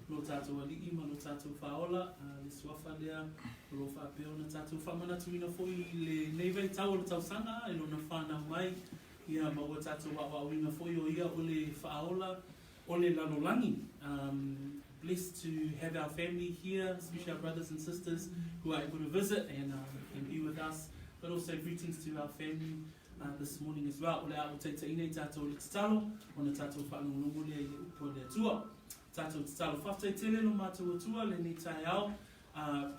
lo tātou alii ma lo tātou whaola, le suafa lea, lo whapeo na tātou whamana tuina fwoi le neivei tau o le tausanga, e lo na whanau mai, ia maua tātou wawawinga fwoi o ia o le whaola, o le lalolangi. Blessed to have our family here, especially our brothers and sisters who are able to visit and be with us, but also greetings to our family this morning as well. Ole a o te tainei tātou le tatalo, o na tātou whanongongo lea i upo lea tua. Tātou tatalo whaftai tele no mātou o tua, le ni tai au,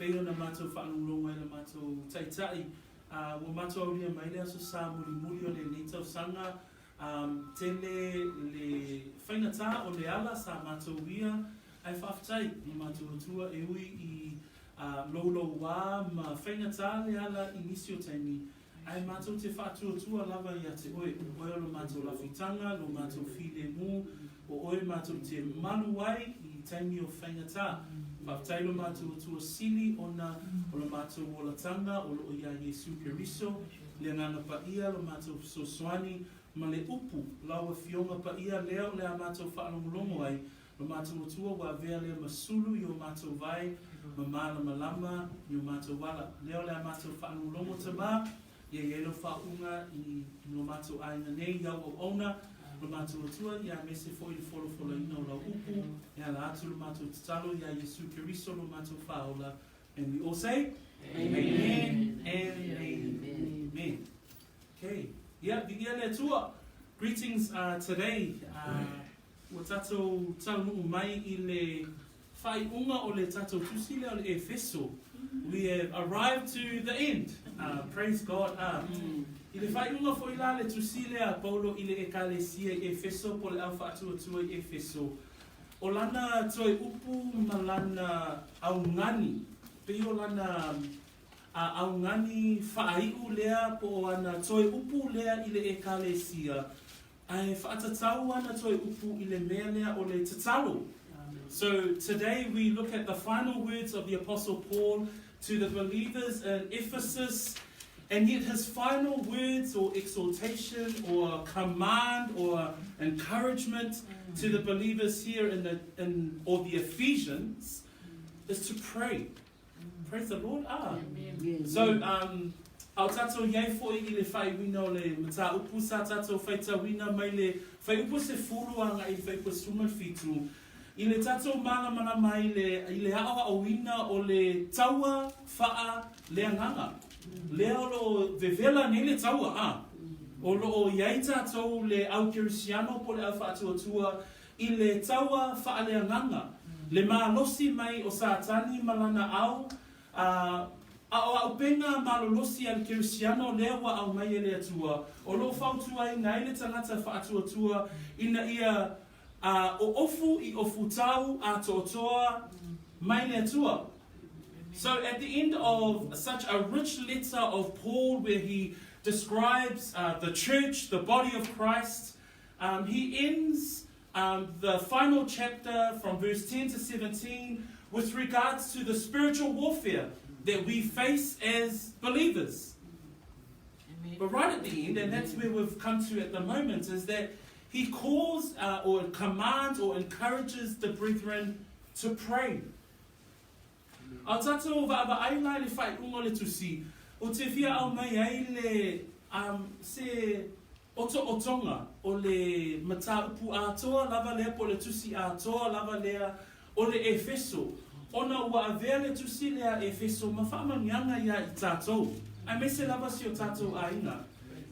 peo na mātou whanongongo e le mātou taitai. Wa mātou au lia mai lea so sa muri o le ni tau sanga, tele le whainata o le ala sa mātou ia, ai whaftai i mātou tua e ui i lolo wā ma whainata le ala i nisi o taimi. Ai mātou te whātua lava i a te oe. Oe lo mātou lawhitanga, lo mātou while mu, o oe mātou te manu ai i taimi o whainata. Whaftai lo mātou tua sili ona o lo mātou olatanga o lo o ia Jesu Keriso. Le ngana pa ia lo mātou sosoani ma le upu lawa fionga pa ia leo le a mātou whaalongolongo ai. Lo mātou tua wa vea lea masulu i o mātou vai, ma māna malama i o mātou wala. Leo lea mātou whaanulongo te mā, ia ielo whaunga i lo mātou ainga nei iau o ona, lo mātou tua ia mese fo i le wholofola ina o lau upu, ia la atu lo mātou tatalo ia Jesu Keriso lo mātou whaola. And we all say, Amen, and Amen. Okay, yeah, vigia lea tua. Greetings today. O tātou taunuu mai I le whai unga o le tātou tusile o le Efeso. We have arrived to the end. Praise God. I le whai unga fo ila le tusile a Paulo I le ekalesia I Efeso po le au whaatua I Efeso. O lana toi upu ma lana aungani. Peo lana aungani whaaiu lea po ana toi upu lea I le ekalesia. Ai whaatatau ana toi upu I le mea lea o le tatalo. So today we look at the final words of the Apostle Paul to the believers in Ephesus, and yet his final words or exhortation or command or encouragement to the believers here in the Ephesians is to pray. Praise the Lord. So au tātou iei fōi I le whai wina o le mata upu sa tātou whaita wina mai le whai upu se furuanga I whai upu suma fitu. I le tātou mana mai I le haoha o wina o le taua whaa leanganga. Lea lo vevela ne le taua O lo o iei tātou le au kirisiano po le au whaatuatua I le taua whaa leanganga. Le maa losi mai o sātani malana au au penga malolosi al kirisiano lewa au mai ele atua. O lo whautua I ngai le tangata whaatua ina ia o ofu I ofu tau a totoa mai le atua. So at the end of such a rich letter of Paul where he describes the church, the body of Christ, he ends the final chapter from verse 10 to 17 with regards to the spiritual warfare that we face as believers. Amen. But right at the end, and that's where we've come to at the moment, is that he calls or commands or encourages the brethren to pray. Au tātou wa'awa aina le whai unga le tusi, o te whia au mai ai le se otonga o le mata upu atoa lava lea po le tusi atoa lava lea o le Efeso. Ona ua avea le tusi lea Efeso ma whaamanianga ia I tātou. Ai mese lava si o tātou aina.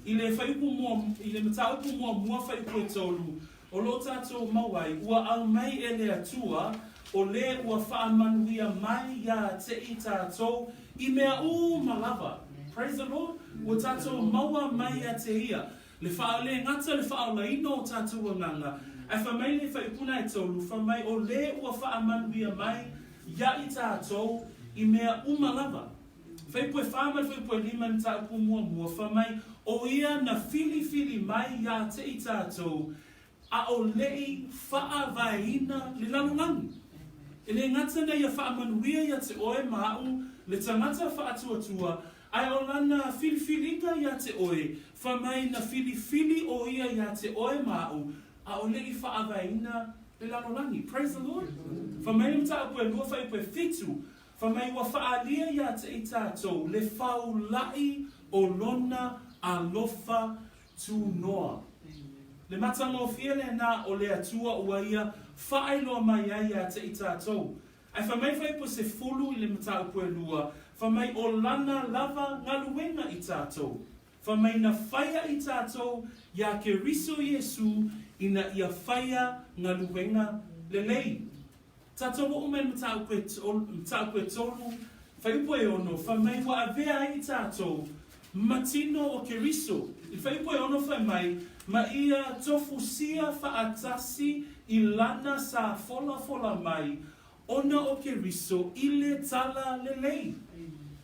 I le whaiupu mua, I le mataupu mua whaiupu e tolu. O lo tātou mawai, ua au mai e le atua, o le ua whaamanuia mai ia te I tātou, I mea malava. Praise the Lord. Ua tātou maua mai a te ia. Le whaole ngata le whaolaino o tātou nganga. Ai whamai le whaipuna e tolu, whamai o le ua whaamanuia mai ia I tātou I mea umalava. Whaipue whāmai, whaipue lima ni tāupu mua whamai o ia na fili mai ia te I tātou a o lei whaavaina le lalungangi. E le ngata nei a whaamanuia ia te oe mau le tangata whaatuatua ai o lana filifilinga ia te oe whamai na fili o ia te oe mau a o lei whaavaina le lalungangi. Praise the Lord. Whamai le mta ue lua whai ue fitu. Whamai wa whaalia ia te i tātou le whau lai o lona a lofa tu noa. Le matanga o fiele na o le atua ua ia whaai loa mai ai ia te i tātou. Ai whamai whai po se fulu i le mta ue lua. Whamai o lana lava ngaluenga i tātou. Whamai na whaia i tātou ia ke riso Iesu ina ia whaia ngaluenga le lei. Tātou o men mta ue tolu whai upo e ono. Whamai wa avea i tātou matino o ke riso. I whai upo e ono whamai ma ia tofu sia whaatasi i lana sa fola mai ona o ke riso i le tala le lei.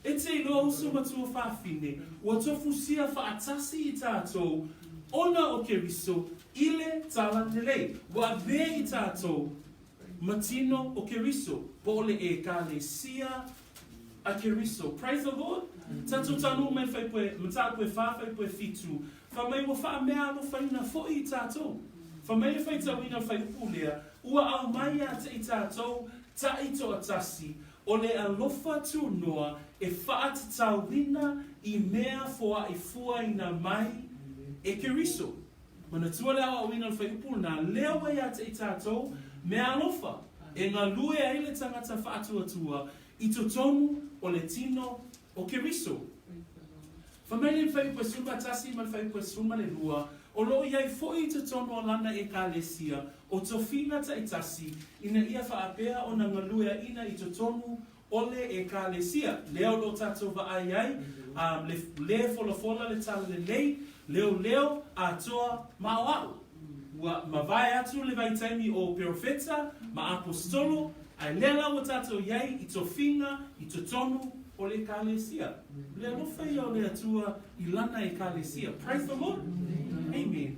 E te iloa usu matua whawhine, ua tofu sia whaatasi i tātou ona o ke riso i le tala le lei. Ua vea i tātou matino o ke riso, po le e ka le sia a ke riso. Praise the Lord. Tātou tanu men whaipue, mta koe whawhaipue fitu. Whamai wa wha mea alo whaina fo i tātou. Whamai le whaitau ina whaipulea, ua au mai a te i tātou, ta i to atasi, o le alofa tu noa, e whaat tau wina i mea foa i fua ina mai e ke riso. Mana tua lea au ina whaipulea, lea wai a te i tātou, mea alofa, e ngā lue ai le tangata whaatua tua, i to tonu o le tino o ke riso. Whamai le whaipue suma tasi man whaipue suma le lua, o lo iai foi te tono o lana e ka lesia, o tofina ta i tasi, ina ia whaapea o na ngalua ina i te tonu o le e ka lesia. Leo lo tatou wa ai ai, le fola le tala le lei, leo a toa maawau. Ma vai atu le vai taimi o profeta, ma apostolo, ai lela o tatou iai i tofina, i te tonu, o le kalesia. Le alofa o le atua i lana e kalesia. Praise the Lord. Amen.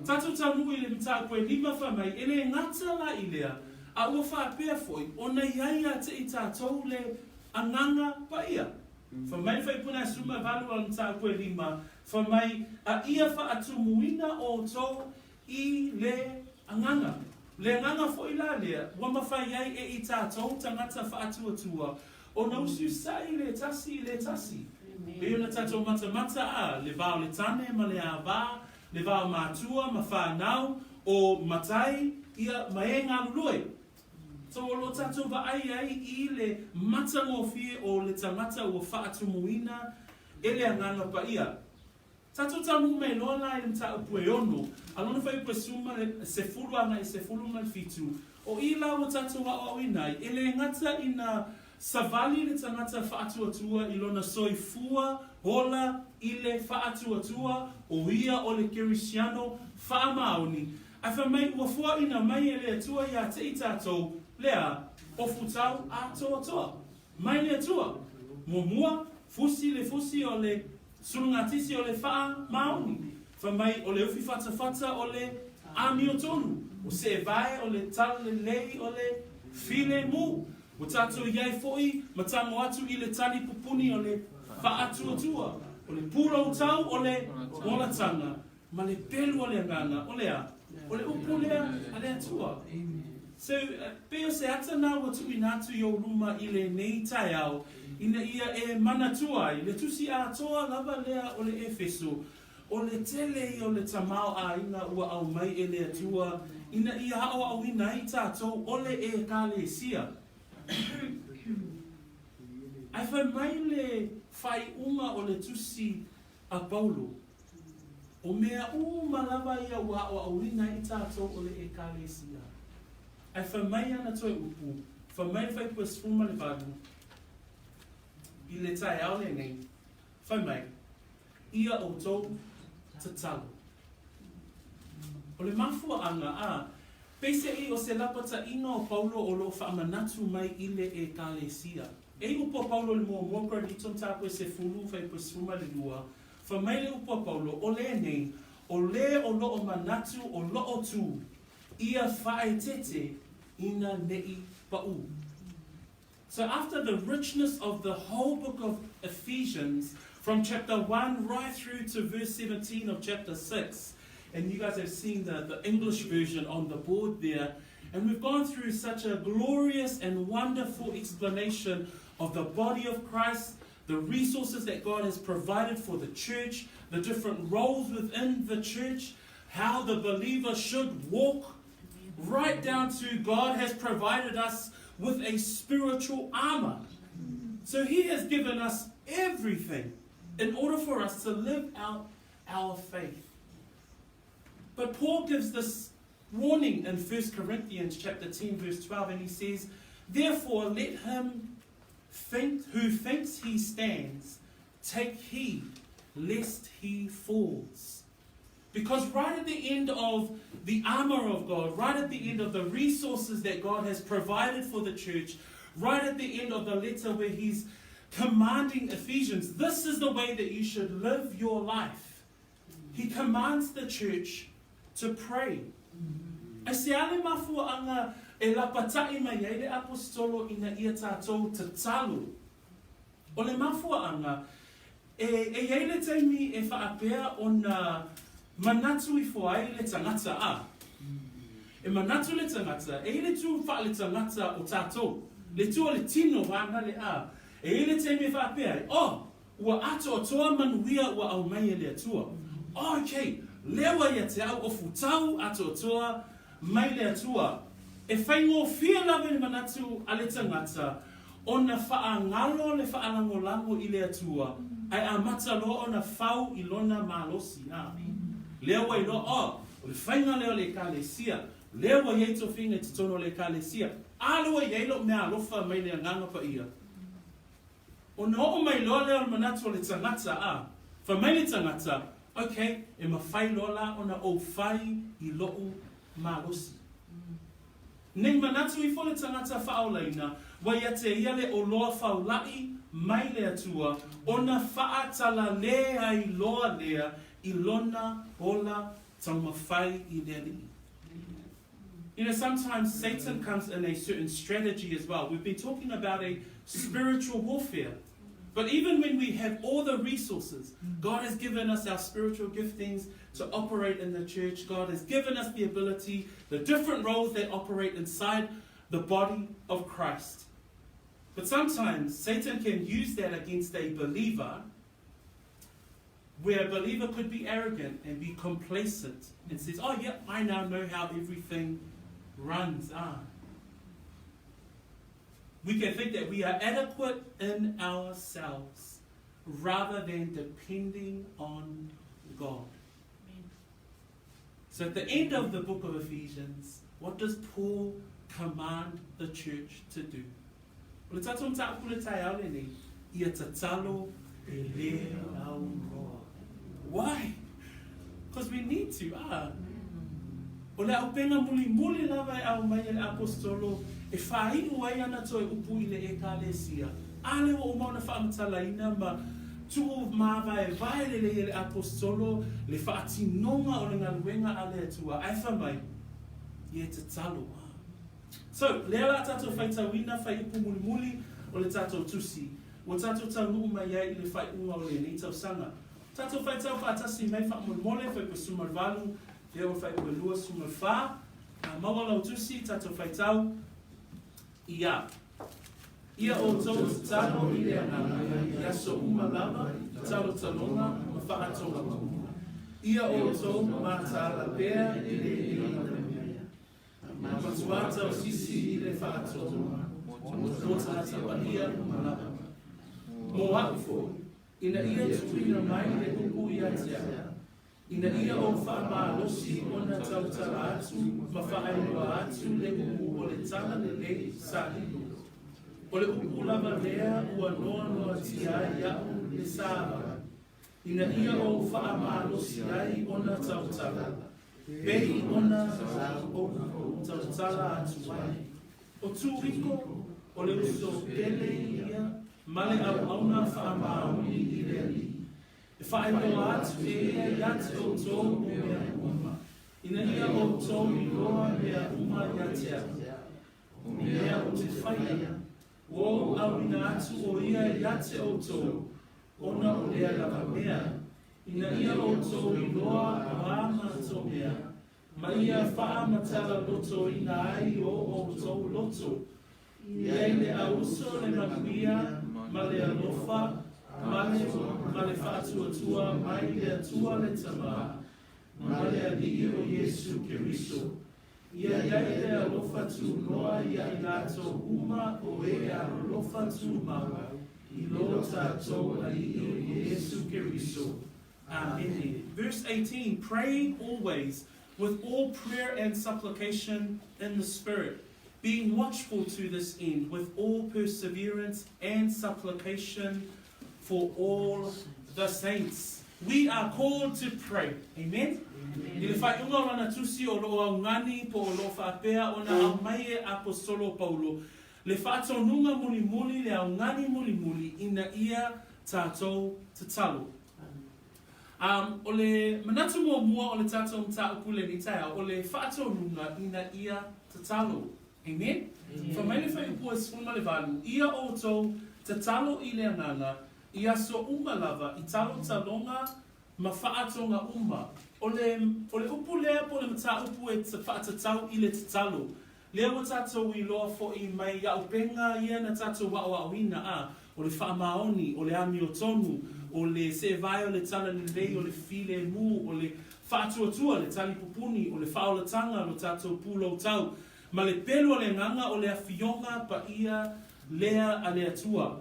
Tātou tanu i le mta koe lima whamai, ele ngata la i lea, a ua whaapea foi, ona iai a te i tātou le anganga pa ia. Whamai whaipuna suma valu al mta koe lima, whamai a ia whaatumuina o tau i le anganga. Le anganga foi la lea, wama whai ai e i tātou tangata whaatuatua, o na usiu sai le tasi. Leo na tātou mata a, le vao le tane, ma le ava, le vao mātua, ma whanau, o matai, ia mae ngā lulue. So o lo tātou wa ai i le mata ngofie o le tangata o whaatumuina, e le anganga pa ia. Tātou tamu me loa la i le mta upue ono, alona whai pue suma se fulu anga i se fulu ngai fitu, o i la o tātou wa o inai, e le ngata ina savali le tangata whaatuatua i lona soifua hola i le whaatuatua o ia o le kerisiano whaamaoni. A whamai ua fua ina mai e le atua i a te i tātou lea o futau a toa. Mai le atua, mua, fusi o le sulungatisi o le whaamaoni. Whamai o le ufi whata o le ami o tonu. O se vai o le tal le lei o le file mu. O tātou iai foi, matango atu i le tali pupuni o le whaatuatua, o le pura o tau o le molatanga, ma le pelu o le anganga, o le upu lea a le atua. So, peo se ata nā watu i nātu i o ruma i le nei tai au, ina ia e manatua i le tusi a toa lava lea o le Efeso, o le tele i o le tamao a ina ua au mai e le atua, ina ia hao au ina i tātou o le e ka le sia. Ai whai le whai unga o le tusi a Paulo. O mea malawa ia ua o awina i tātou o le e kālesia. Ai whai ana toi upu. Whai pua sfuma le vagu. I le tai au le nei. Whai ia o tau tatalo. O le mafua anga a Pese i o se lapata ina o Paulo o lo whaamanatu mai i le e kālesia. E upo Paulo le mua mwokra ni ton tāpue se fulu whai pue suma le lua. Whamai le upo Paulo o le nei, o le o lo o manatu o lo o tu. Ia whae tete ina nei pa'u. So after the richness of the whole book of Ephesians, from chapter 1 right through to verse 17 of chapter 6, and you guys have seen the English version on the board there. And we've gone through such a glorious and wonderful explanation of the body of Christ, the resources that God has provided for the church, the different roles within the church, how the believer should walk, right down to God has provided us with a spiritual armor. So he has given us everything in order for us to live out our faith. But Paul gives this warning in 1 Corinthians chapter 10 verse 12, and he says, therefore let him who thinks he stands take heed lest he falls. Because right at the end of the armor of God, right at the end of the resources that God has provided for the church, right at the end of the letter where he's commanding Ephesians, this is the way that you should live your life. He commands the church to pray. E se ale mafua anga e la patai mai e le apostolo ina ia tātou tatalo. O le mafua anga e ele taimi e whaapea o na manatu I foai le tangata a. E manatu le tangata, e ele tu wha le tangata o tātou. Le tua le tino wanga le a. E ele taimi e whaapea, oh, ua ato o toa manuia ua au mai e le atua. Oh, okay, lewa ia te au o futau ato o toa mai le atua. E whaingo fia lawe le manatu a le tangata, o na whaangalo le whaalangolango I le atua, ai a matalo o na whau I lona malosi a. Lewa I lo, o le whainga leo le kālesia, lewa iei to whinga te tono le kālesia, aloa iei lo mea alofa mai le anganga pa ia. O na o mai loa leo le manatu o le tangata a, wha mai le tangata, okay, e mawhai lola o na o whai I loo malosi. Nei manatu I fole tangata whaolaina, wai a te iale o loa whaulai mai le atua, o na whaatala lea I loa lea, I lona ola taumawhai I leli. You know, sometimes Satan comes in a certain strategy as well. We've been talking about a spiritual warfare. But even when we have all the resources, God has given us our spiritual giftings to operate in the church. God has given us the ability, the different roles that operate inside the body of Christ. But sometimes Satan can use that against a believer, where a believer could be arrogant and be complacent and says, oh yeah, I now know how everything runs. We can think that we are adequate in ourselves rather than depending on God. So at the end of the book of Ephesians, what does Paul command the church to do? Ia tatalo e le aunoa. Why? Because we need to. O le au penga muli lava e au mai le apostolo e whai uai ana toi upu I le ekalesia. Ale o mauna whaamatalaina ma tuo mawa e vai le apostolo le whaatinonga o le ngaluenga ale atua. Ai whamai, ia tatalo. So, lea la tato whaitawina whai upu muli o le tato tusi. O tato tau mai ai le whai unga o le nei tau sanga. Tato whaitau whaatasi mai whaamole whai pa sumarvalu, Ia o whai ua lua sunga wha, maua lau tusi, tato whaitau, ia. Ia o tau tatalo I le ananga, ia so lava, tatalo talonga, ma wha atonga. Ia o tau mātala pēr I le ina. Ma matuata o sisi I le wha atonga. Mo tata wa ia malava. Mo haufo, ina ia tuina mai le upu ia tia. Ina ia o whaamalosi o na tautara atu, ma whaailoa atu le upu o le tala le sahilu. O le upu lava lea ua noa tia iau le sāwa. Ina ia o whaamalosi ai o na tautara. Pei o na tautara atu ai. O tūriko o le uso pele ia, male au auna whaamaoni I le ali. E whaeloa atu e iate o tō o mea uma. Ina ia o tō I loa mea uma iatea. O mea o te whaia. O au ina atu o ia iate o tō. Ona o lea lava mea. Ina ia o tō I loa o ama tō mea. ma ia wha matala loto ina ai o tau loto. Ia le auso le manuia, ma le alofa, ma le whaatua mai le atua le tama, ma le alii o Yesu Keriso. Ia le alofa tu noa ia i lato uma o e alofa tu mawa, i lo tatou alii o Yesu Keriso. Amen. Verse 18, praying always with all prayer and supplication in the Spirit, being watchful to this end with all perseverance and supplication for all the saints. We are called to pray. Amen? Ile whai unga wana tusi o loa ngani po o loa whaapea o na au mai e apostolo Paulo. Le whaatonunga muli muli le au ngani muli muli ina ia tātou tatalo. O le manatu mua o le tātou mta upule ni taia o le whaatonunga ina ia tatalo. Amen? Whamaile whai upua sfuma le valu, ia o tau tatalo i le ananga, ia so lava i talo talonga ma whaatonga O le upu lea po le mata upu e whaatatau i le tatalo. Lea wa tātou i loa fo i mai ia upenga ia na tātou wa o awina a, o le whaamaoni, o le ami o tonu, o le se vai o le tala ni lei, o le file mu, o le whaatuatua, le tali pupuni, o le whaolatanga, o tātou pulo tau. Ma le pelo le nganga o le awhionga pa ia lea a le atua.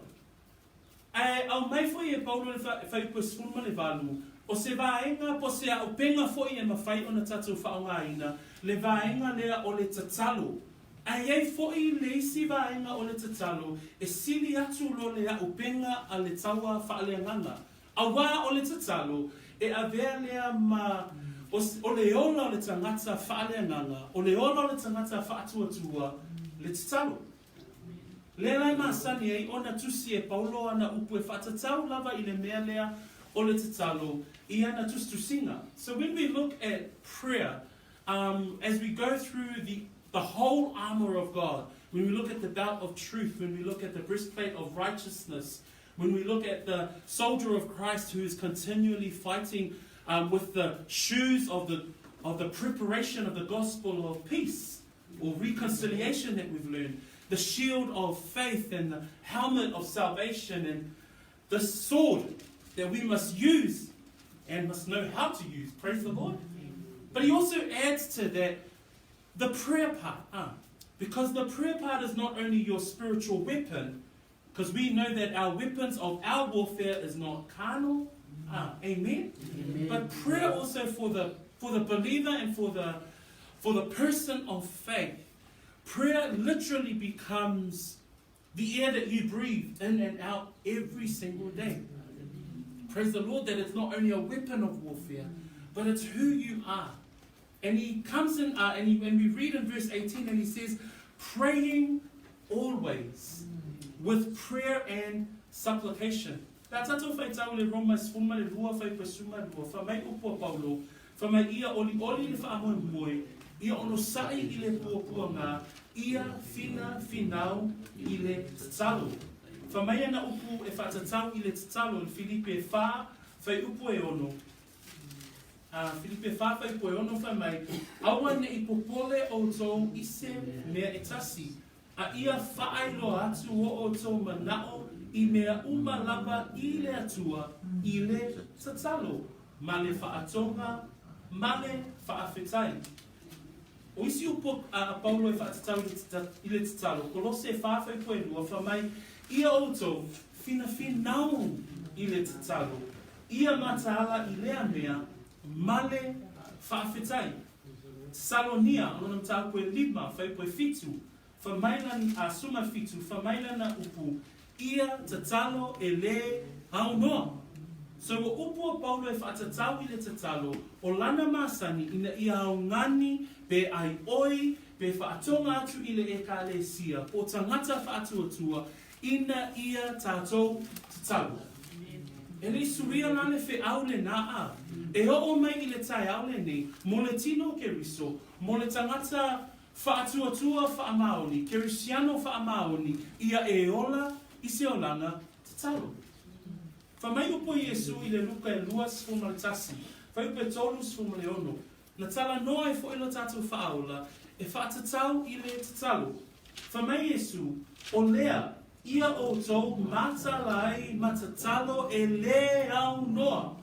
Au mai foi e Paulo le whai pasfuma le valu, o se vaenga po se au penga foi e mawhai o na tātou whaonga ina, le vaenga lea o le tatalo. Ai foi le isi vaenga o le tatalo, e sili atu lo lea o penga a le taua whaalea nganga. Awa o le tatalo, e avea lea ma... O le ola o le tangata whaalea nganga, o le ola o le tangata whaatuatua, le tatalo. Le lai maasani ei ona tusi e Paulo ana upu e whaatatau lava i le mea lea o le tatalo i ana tustusinga. So when we look at prayer, as we go through the whole armor of God, when we look at the belt of truth, when we look at the breastplate of righteousness, when we look at the soldier of Christ who is continually fighting with the shoes of the preparation of the gospel of peace or reconciliation that we've learned, the shield of faith and the helmet of salvation and the sword that we must use and must know how to use. Praise the Lord. But he also adds to that the prayer part. Because the prayer part is not only your spiritual weapon, because we know that our weapons of our warfare is not carnal. Amen. But prayer also for the believer and for the person of faith. Prayer literally becomes the air that you breathe in and out every single day. Praise the Lord that it's not only a weapon of warfare, but it's who you are. And he comes in, and we read in verse 18, and he says, praying always with prayer and supplication. La tatou fai tau le Roma sfuma le rua fai pesuma rua, fa mai upo Paulo, fa mai ia oli le fa amoe moe, ia ono sai i le pua ngā, ia fina finau i le tatalo. Fa mai ana upu e whaatatau i le tatalo, le Filipe fa fai upu e ono. Filipe fa fai upu e ono fa mai, awa ne i popole o tō ise mea e tasi, a ia whaailo atu o tō manao i mea uma lava i le atua i le tatalo, ma le whaatonga, ma le whaafetai. O isi upo Paulo e whaatatau i le tatalo, kolose e whaafai koe lua, wha mai ia outou fina finau i le tatalo, ia mataala i lea mea, ma le whaafetai. Salonia, anonam tau koe lima, whai koe fitu, wha mailan a suma fitu, wha mailana upu, ia tatalo e le aunoa. So o upo Paulo e whaatatau i le tatalo, o lana masani ina ia aungani pe ai oi, pe whaatonga atu i le ekalesia, o tangata whaatuatua, ina ia tātou tatalo. E le suria nane whi au le naa, e o mai i le tai au le nei, mo le tino keriso, mo le tangata whaatuatua whaamaoni, kerisiano whaamaoni, ia e ola i se olanga tatalo. Whamai upo Yesu i le luka e lua sfuma le tasi, whai upe tolu sfuma le ono, Na tala noa e fo ilo tātou whaaula, e whaatatau I le tatalo. Whamai Yesu, o lea, ia o tau matalai matatalo e le aunoa.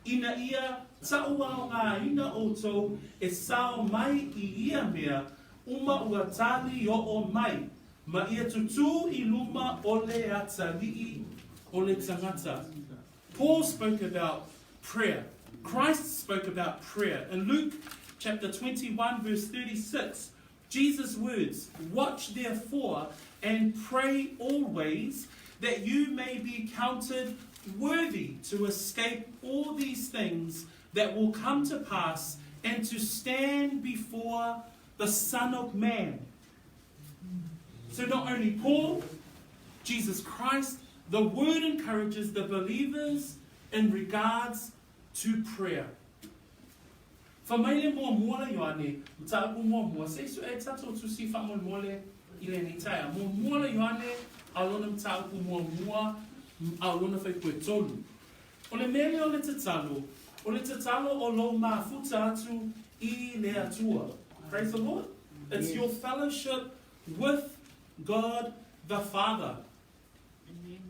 Ina ia taua ngā ina o tau e sao mai I ia mea, uma ua tali o mai. Ma ia tutu I luma o le atalii o le tangata. Paul spoke about prayer. Christ spoke about prayer. In Luke chapter 21 verse 36, Jesus' words, watch therefore and pray always that you may be counted worthy to escape all these things that will come to pass and to stand before the Son of Man. So not only Paul, Jesus Christ, the word encourages the believers in regards to prayer. Whamaile mua mua Ioane, mtaapu mua, seisu e tato tusi whamol mole ile ni taia. Mua Ioane, alona mtaapu mua, alona whai koe tolu. O le mele o le tatalo o lo mafuta atu I le atua. Praise the Lord. It's your fellowship with God the Father.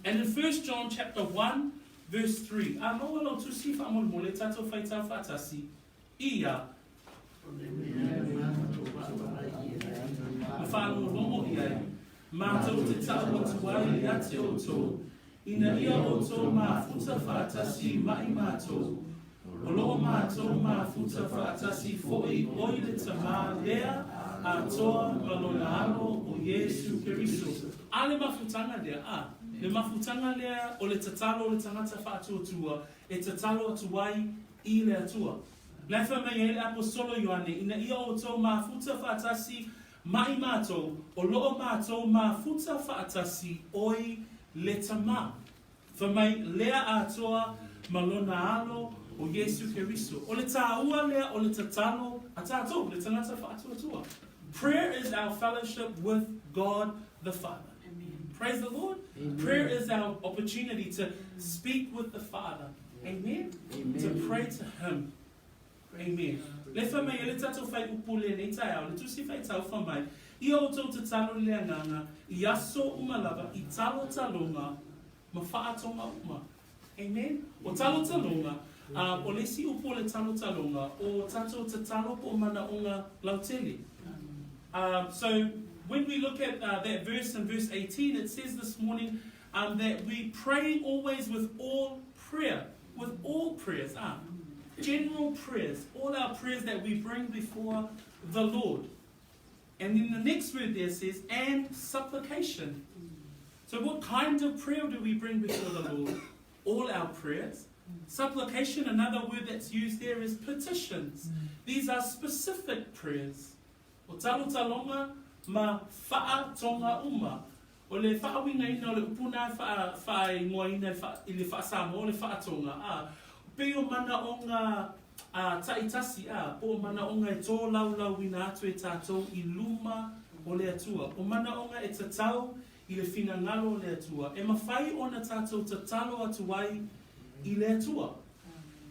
And in 1 John chapter 1, verse 3, alo alo tusi whamol mole tato whai tau whatasi, ia mawhāngo rongo ia mātou te tau atuai I ate o tō ina ia o tō mafuta whaatasi mai mātou o loo mātou mafuta whaatasi foi oi le tamā lea a toa malona ano o Yesu Keriso. Ale mafutanga lea le mafutanga lea o le tatalo o le tangata whaatuatua e tatalo atuai I le atua. Lefa mai ele apostolo Ioane, ina ia o tō mafuta whaatasi mai mātou, o loo mātou mafuta whaatasi oi le tamā. Whamai lea atoa malona alo o Yesu Keriso. O le tāua lea o le tatalo a tātou, le tangata whaatuatua. Prayer is our fellowship with God the Father. Amen. Praise the Lord. Amen. Prayer is our opportunity to speak with the Father. Amen. Amen. To pray to Him. Amen. Le whamai e le tatou whai upule nei tai au, le tusi whai tau whamai, I o tau te talo lea nganga, I aso umalava, I talo talonga, ma whaatonga uma. Amen. O talo talonga, o lesi upo le talo talonga, o tatou te talo po mana onga lautele. So when we look at that verse in verse 18, it says this morning that we pray always with all prayer, with all prayers. General prayers, all our prayers that we bring before the Lord. And then the next word there says, and supplication. So what kind of prayer do we bring before the Lord? All our prayers. Supplication, another word that's used there is petitions. These are specific prayers. O talo talonga ma faa tonga uma. O le faa winga ina o le upuna faa ingoa ina ili faa samo o le faa tonga. Peo mana o ngā taitasi po mana o ngā e tō lau wina atu e tātou I luma o le atua. O mana o ngā e tatau I le whina ngalo o le atua. E mawhai o na tātou tatalo atuai I le atua.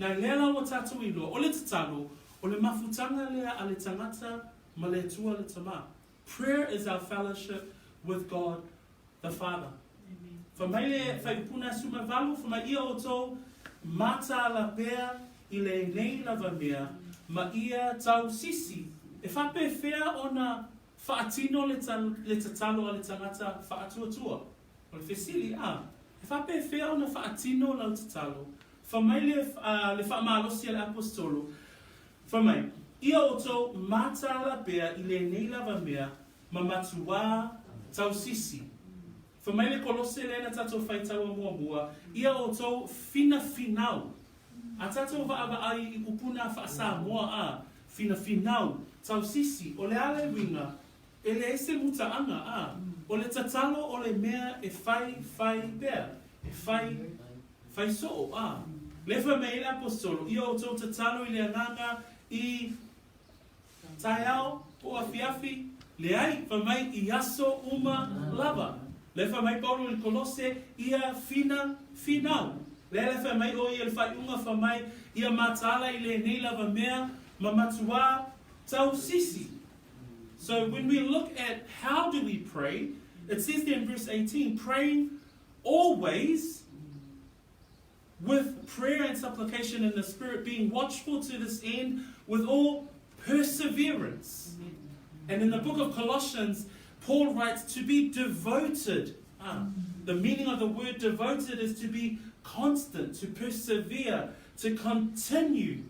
Nā lea o tātou I loa. O le tatalo, o le mafutanga lea a le tangata ma le atua le tamā. Prayer is our fellowship with God the Father. Whamai le whaipuna suma valu, whamai ia o tō mata la pea I le nei lava mea ma ia tau sisi. E whape whea o na whaatino le tatalo a le tangata whaatuatua. O le whesili E whape whea o na whaatino lau tatalo. Whamai le whaamalosi le apostolo. Whamai, ia o tau mata la pea I le nei lava mea ma matua tau sisi. Whamai le kolose lena tatou whaitaua mua, ia o tau fina finau. A tatou whaava ai I upuna whaasa moa fina finau, tau sisi, o le ale winga, e le ese muta anga o le tatalo o le mea e whai bea, e whai soo Le whamai le apostolo, ia o tau tatalo I le anganga I taiao, po afiafi, le ai whamai I aso uma lava. Le whamai Paulo I kolose ia finau. Le whamai o ia le whaiunga whamai ia matala I le nei lava mea mamatua tau sisi. So when we look at how do we pray, it says there in verse 18, praying always with prayer and supplication in the Spirit, being watchful to this end with all perseverance. And in the book of Colossians, Paul writes to be devoted. The meaning of the word devoted is to be constant, to persevere, to continue.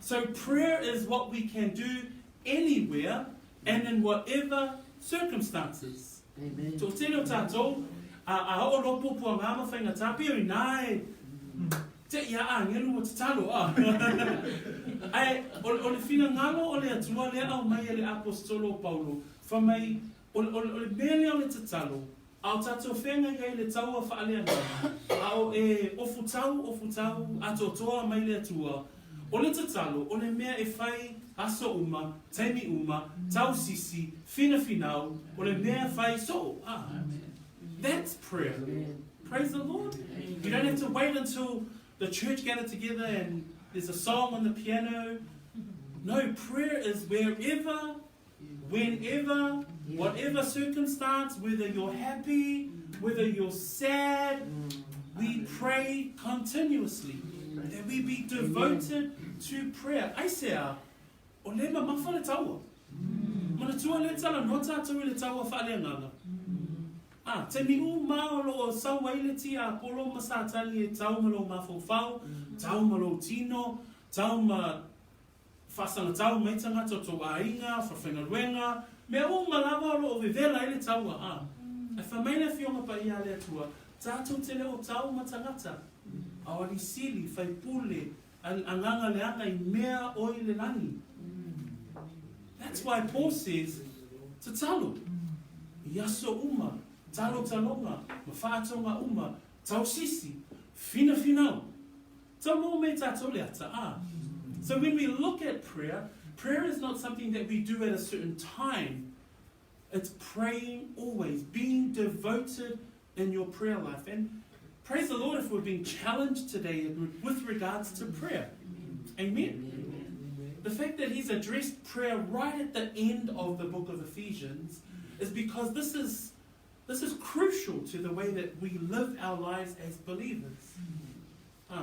So prayer is what we can do anywhere and in whatever circumstances. Amen. Tō tēnā tātou, a o lopo pua ngāma whainga tāpi o nai. Te ia a ngenu o te talo a. Ai, o le whina ngalo o le atua lea au mai e le apostolo Paulo. Whamai, o le mele o le te talo. Au tātou whenga iai le taua whaalea ngā. Au e ofu tau, ato toa mai le atua. O le te talo, o le mea e whai aso uma, taimi uma, tau sisi, whina whinau, o le mea whai so. That's prayer. Praise the Lord. You don't have to wait until the church gather together and there's a song on the piano. No, prayer is wherever, whenever, whatever circumstance, whether you're happy, whether you're sad, we pray continuously. That we be devoted to prayer. I say, o le mawha le taua. Mana tua le tala, no tātou le taua whaale nganga. Te miu maolo o sauaile ti a polo masatali e tau malo mawhawhau, tau malo tino, tau ma whasanga tau meitanga to tō ainga, whawhenga ruenga, mea o malawa o vevela ele taua. E whamaina whionga pa ia lea tua, tātou te leo tau matangata, awari sili, whaipule, anganga leanga I mea oi le nani. That's why Paul says, tatalo, yaso uma, talo talonga, mawhaatonga uma, tau sisi, whina whinau. Ta mo me tātou le ata. So when we look at prayer, prayer is not something that we do at a certain time. It's praying always, being devoted in your prayer life. And praise the Lord if we're being challenged today with regards to prayer. Amen. The fact that he's addressed prayer right at the end of the book of Ephesians is because this is crucial to the way that we live our lives as believers.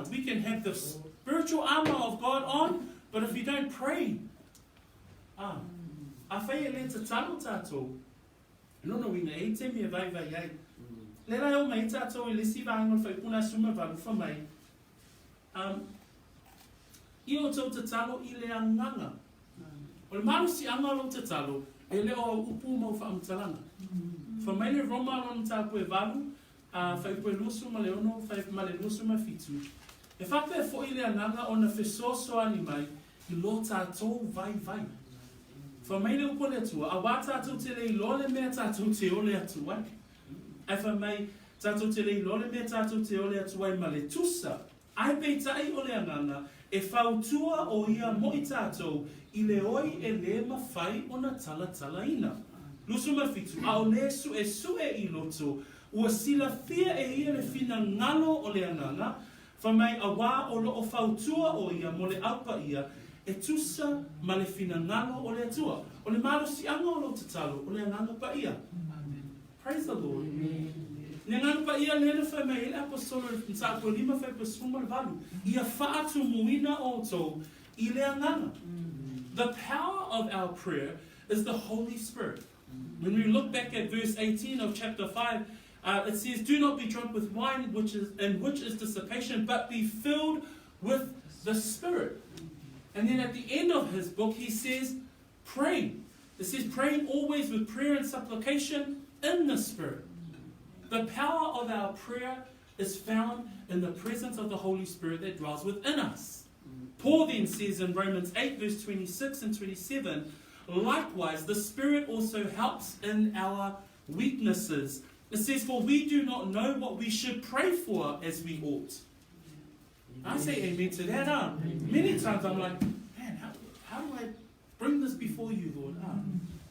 We can have the spiritual armor of God on, but if you don't pray, a whai le te talo tātou, nono wina e te mea vai ai. Le rai o mai tātou e le siwa angon whai puna suma waru whamai. I o tau te talo I le anganga. O le maru si anga lo te talo, e le o upu mau whaamtalanga. Whamai le roma lona tāpu e waru, whai pue lusuma le ono, whai male lusuma fitu. E whape fo I le anganga o na Efeso soani mai, I lo tātou vai. Whamai le upo le atua, a wā tātou te le I lo le mea tātou te o le atua. E whamai tātou te le I lo le mea tātou te o le atua I ma le tusa. Ai peitai o le anganga, e whautua o ia mo I tātou, I le oi e le mawhai o na tala ina. Lusuma fitu, a o le su I loto, ua sila fia e ia le fina ngalo o le anganga, whamai a wā o lo o whautua o ia mo le aupa ia, e tusa ma le fina ngalo o le atua. O le maro si anga o lo tatalo, o le anganga pa ia. Praise the Lord. Ne ngana pa ia lele whamai ele apostolo nsa ko lima whai pasuma le valu. Ia whaatu muina o tō I le anganga. The power of our prayer is the Holy Spirit. When we look back at verse 18 of chapter 5, it says, do not be drunk with wine, which is dissipation, but be filled with the Spirit. And then at the end of his book, he says, praying. It says, praying always with prayer and supplication in the Spirit. The power of our prayer is found in the presence of the Holy Spirit that dwells within us. Paul then says in Romans 8, verse 26 and 27, likewise, the Spirit also helps in our weaknesses. It says, for we do not know what we should pray for as we ought. I say amen to that. Many times I'm like, man, how do I bring this before you, Lord?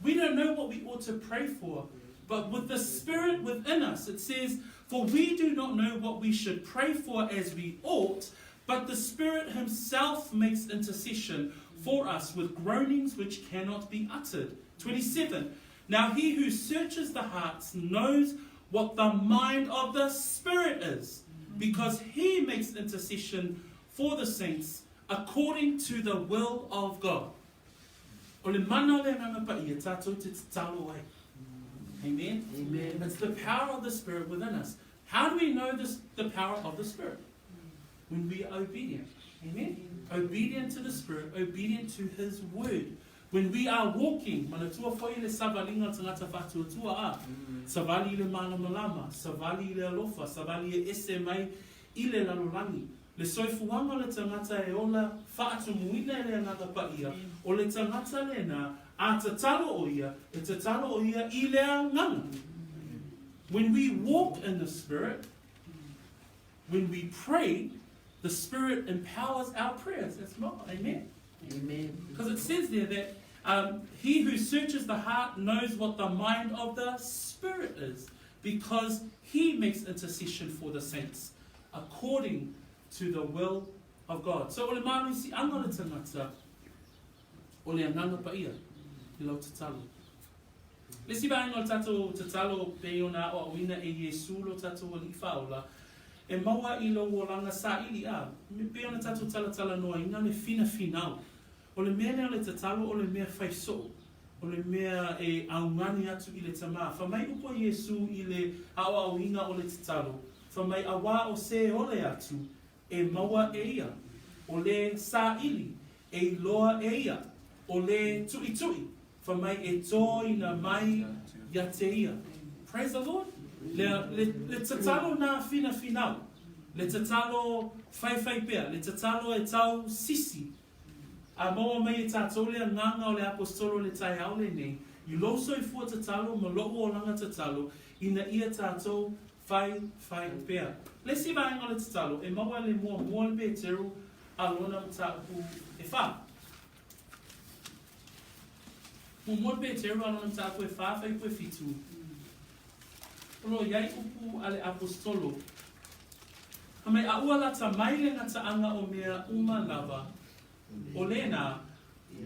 We don't know what we ought to pray for. But with the Spirit within us, it says, for we do not know what we should pray for as we ought, but the Spirit himself makes intercession for us with groanings which cannot be uttered. 27. Now he who searches the hearts knows what the mind of the Spirit is, because he makes intercession for the saints according to the will of God. Amen? Amen. It's the power of the Spirit within us. How do we know the power of the Spirit? When we are obedient. Amen? Obedient to the Spirit, obedient to His Word. When we are walking, manatua foi le savalinga tangata fatuatua a, savali le mana malama, savali le alofa, savali e ese mai ile lalolangi. Le soifuanga le tangata e ola faatumuina le another paia, o le tangata le na a tatalo o ia, e tatalo o ia ile anganga. When we walk in the Spirit, when we pray, the Spirit empowers our prayers. That's not, amen. Amen. Because it says there that he who searches the heart knows what the mind of the Spirit is, because he makes intercession for the saints according to the will of God. So ole manu si anga le tangata ole ananga paia I lau tatalo. Le si ba ingo tato tatalo pe ona o awina e Yesu lo tato o li faula. E maua I lo wolanga sa ili a. Me pe ona tato tala noa ina me fina finau. O le mea leo le tatalo o le mea Efeso. O le mea e aungani atu I le tama. Whamai upo Yesu I le awa awinga o le tatalo. Whamai awa o se ole atu e maua e ia. O le sa ili e loa e ia. O le tui. Whamai e tō ina mai ia te ia. Praise the Lord. Le tatalo na fina finau. Le tatalo whai pea. Le tatalo e tau sisi. A moa mai e tātou lea nganga o le apostolo le tai aule nei. I loso I fua tatalo, ma loo o langa tatalo, ina ia tātou whai pea. Le si vaenga le tatalo, e maua le mua le Peteru, a lona mtaku e wha. Mua le Peteru, a lona mtaku e wha, whai pue fitu. Olo iai upu ale apostolo. Hamei a ua lata mai le ngata anga o mea uma lava. O lena,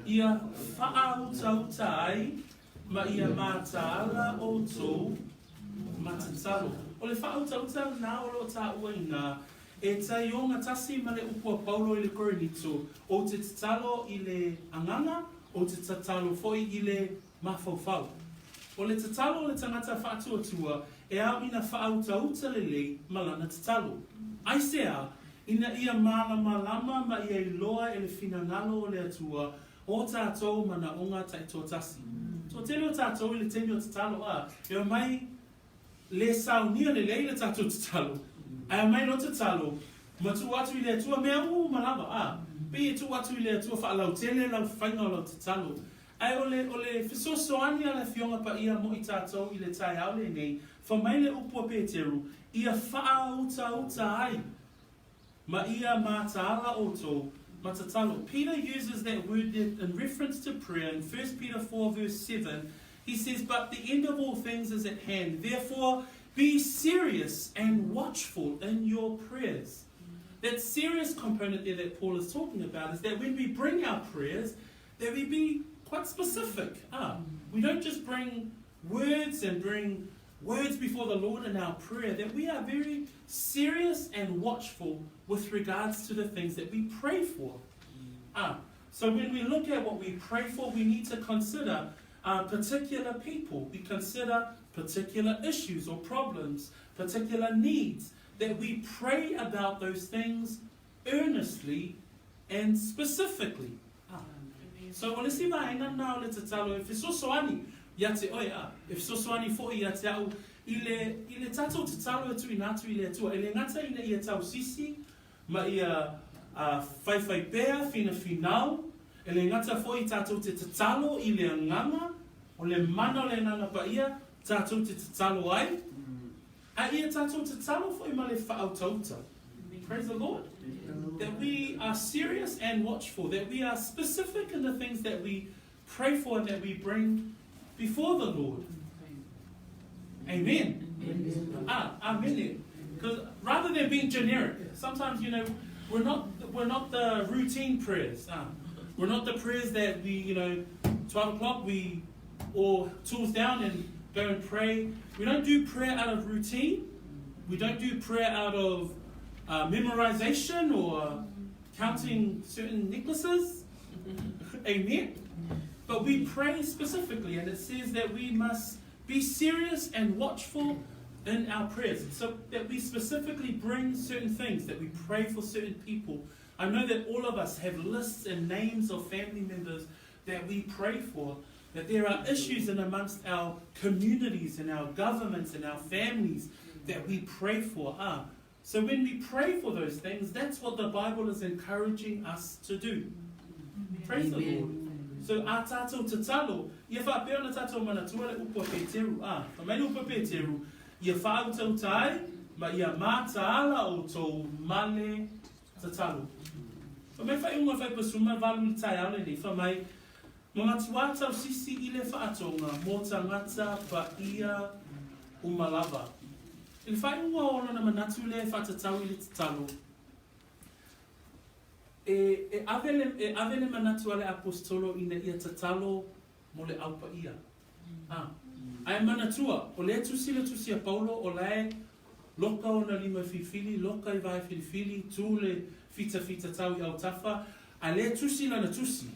ia whaauta ai, ma ia mātāla o tō matatalo. O le whaauta nā olo tā ua inga, e tai o ngā tasi ma le upua Paulo I le Korinito, o te tatalo I le anganga, o te tatalo foi I le mawhauwhau. O le tatalo o le tangata whaatuatua, e au ina whaauta le lei malana tatalo. Aisea, ina ia malama ma ia iloa e le finangalo o le atua o tātou mana onga tai tō tasi. So tele o tātou I le temi o tatalo a, e o mai le saunia le lei le tātou tatalo. A mai no tatalo, ma tu atu I le atua mea malama a, pe e tu atu I le atua whaalau tele lau whainga o lau tatalo. Ai o le fisosoani a le fionga pa ia mo I tātou I le tai aule nei, wha mai le upua Peteru, ia whaauta ai. Ma ia mātāla o tō matatalo. Peter uses that word in reference to prayer in 1 Peter 4 verse 7. He says, but the end of all things is at hand. Therefore, be serious and watchful in your prayers. That serious component there that Paul is talking about is that when we bring our prayers, that we be quite specific. We don't just bring words and bring words before the Lord in our prayer, that we are very serious and watchful with regards to the things that we pray for. So when we look at what we pray for, we need to consider particular people. We consider particular issues or problems, particular needs, that we pray about those things earnestly and specifically. So let's see my now let's tell Efeso soani. Yate oia, if so swani fo yate au ile tato tatalo tu inatu ile tu ile ngata ina ia tau sisi ma ia fai pea fina final ile ngata fo I tato te tatalo ile nganga o le mana le nana pa ia tato te tatalo ai a ia tato tatalo fo I male whaauta. Praise the Lord. That we are serious and watchful, that we are specific in the things that we pray for and that we bring before the Lord. Amen. Amen. Because rather than being generic, sometimes we're not the routine prayers. We're not the prayers that we, 12 o'clock, we all tools down and go and pray. We don't do prayer out of routine. We don't do prayer out of memorization or counting certain necklaces. Amen. But we pray specifically, and it says that we must be serious and watchful in our prayers, so that we specifically bring certain things, that we pray for certain people. I know that all of us have lists and names of family members that we pray for, that there are issues in amongst our communities and our governments and our families that we pray for. So when we pray for those things, that's what the Bible is encouraging us to do. Praise the Lord. So a tātou tatalo, ia whapea na tātou mana tua le upo Peteru. Whamene upo Peteru, ia whautau tai, ma ia mātaala o tō male tatalo. Whamei whai unga whai pasuma walu tai ale ni, whamei mga tuatau sisi i le whaatonga, mō tangata pa ia umalava. I whai unga ona na manatu le whatatau i le tatalo. E avele manatu ale apostolo ina ia tatalo mo le aupa ia. Ai manatua, o le tusia Paulo, o le loka o na lima filifili, loka I vai filifili, tu le fita tau I au tafa, a le tusi lana tusi.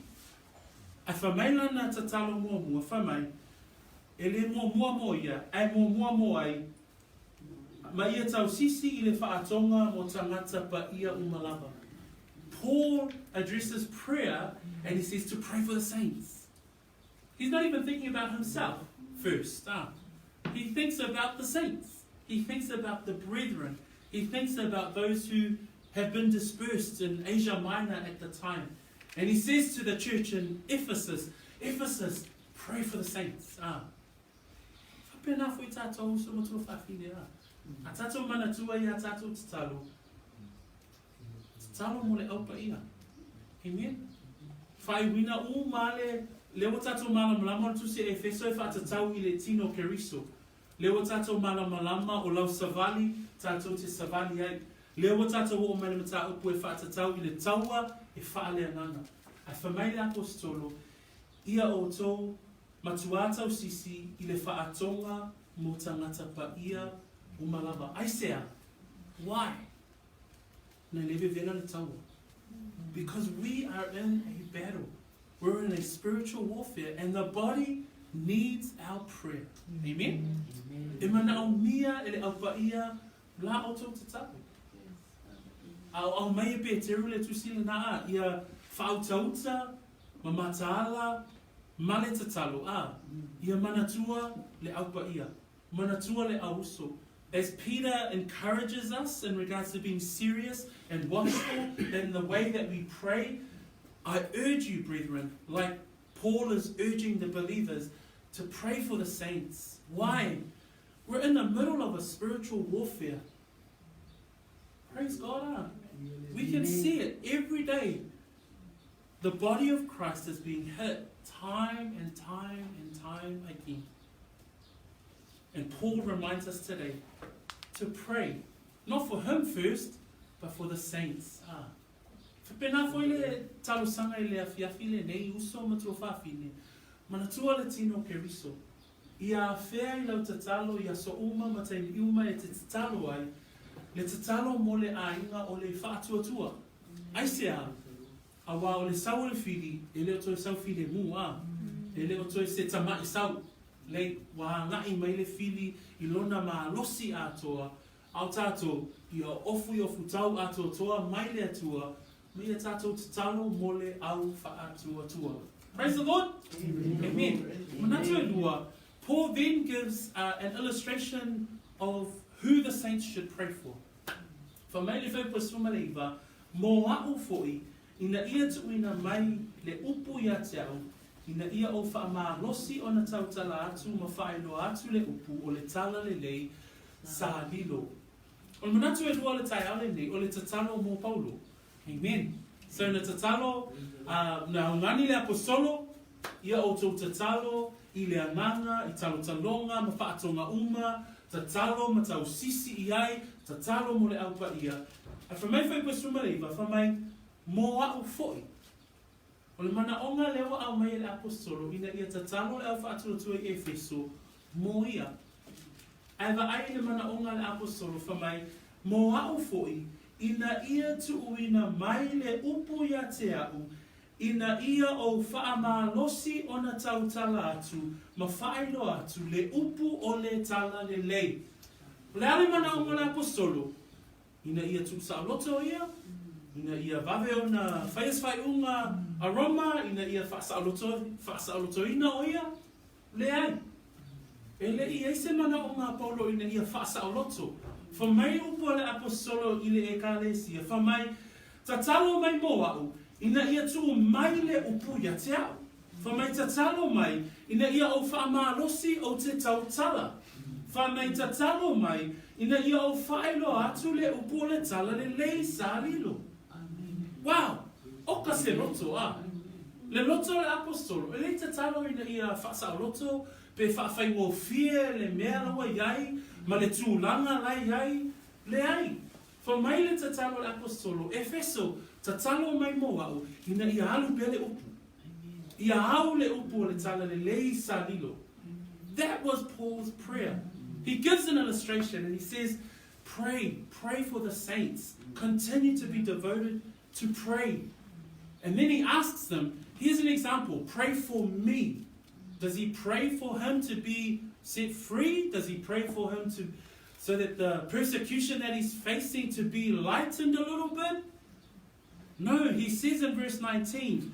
A whamai lana tatalo mua, whamai, e le mua ia, ai mua ai, ma ia tau sisi I le whaatonga mo tangata pa ia umalava. Paul addresses prayer and he says to pray for the saints. He's not even thinking about himself first. He thinks about the saints. He thinks about the brethren. He thinks about those who have been dispersed in Asia Minor at the time. And he says to the church in Ephesus, pray for the saints. Talo mo le aupa ia. Amen. Whai wina u male, leo tato malama tu se Efeso e whatatau I le tino keriso. Leo tato malama o lau savali, tato te savali ai. Leo tato o mele mata upu e whatatau I le taua e whaale ananga. A whamai le apostolo, ia o tō matuatau sisi I le whaatonga mo tangata pa ia umalava. Aisea, why? Because we are in a battle. We're in a spiritual warfare and the body needs our prayer. Amen? Imana o mia ele aupaia la auto tatalo. Au mai pe teru le tusila na ia fautauta mamataala male tatalo ia manatua le aupaia manatua le auso. As Peter encourages us in regards to being serious and watchful in the way that we pray, I urge you, brethren, like Paul is urging the believers, to pray for the saints. Why? We're in the middle of a spiritual warfare. Praise God. We can see it every day. The body of Christ is being hit time and time again. And Paul reminds us today to pray, not for him first, but for the saints. Pena foi le talo sanga le afiafi le nei uso matua fafine. Manatua le tino keriso. Ia fea I lau tatalo ia so uma matai uma e te tatalo ai. Le tatalo mo le ainga o le whaatuatua. Aisea, awa o le sau le fili, e le o toi sau fili mu e le o toi se tamai sau. Le wa ngai mai le fili I lona ma losi atoa au tato ia ofu tau atoa mai le atua mai tato tatalo mole au fa atua. Praise the Lord. Amen. Manatu Paul then gives an illustration of who the saints should pray for. For mai le fai pasuma leiva mo au foi ina ia tuina mai le upu ia tau ina ia o wha losi o na tautala atu ma whaelo atu le upu o le tala le lei sa lilo. O le manatu e rua le tai ale nei o le tatalo mo Paulo. Amen. So na tatalo, na ngani le apostolo, ia o tō tatalo, I le anganga, I talo talonga, ma whaatonga uma, tatalo ma tau sisi I ai, tatalo mo le aupa ia. A whamai whai pasuma reiva, whamai mo au foi. O le mana onga lewa au mai le apostolo, ina ia tatalo le au whaatulatua i Efeso, mo ia. Aiva ai le mana onga le apostolo whamai, mo au foi, ina ia tu uina mai le upu ia te au, ina ia o whaamalosi o na tautala atu, ma whaelo atu, le upu o le tala le lei. Le ale mana onga le apostolo, ina ia tu saoloto ia, ina ia vave o na whaiaswhai unga aroma, ina ia whaasaloto ina o ia, le ai. E le ia se mana o ngā paulo ina ia whaasaloto. Whamai upo le apostolo i le ekalesia, whamai tatalo mai mo au, ina ia tu mai le upu ia te au. Whamai tatalo mai, ina ia o whaamalosi o te tautala. Whamai tatalo mai, ina ia o whaelo atu le upu o le tala le lei sa lilo. Wow, oka se roto a. Le loto le apostolo, e le tatalo ina ia whaasaloto, pe whaafai o fie le mea lawa iai, ma le tūlanga lai iai, le ai. Whamai le tatalo le apostolo, Efeso, tatalo mai mo au, ina ia alu pe le upu. Ia au le upu o le tala le lei sa lilo. That was Paul's prayer. He gives an illustration and he says, pray for the saints. Continue to be devoted to pray. And then he asks them, here's an example, pray for me. Does he pray for him to be set free? Does he pray for him so that the persecution that he's facing to be lightened a little bit? No, he says in verse 19,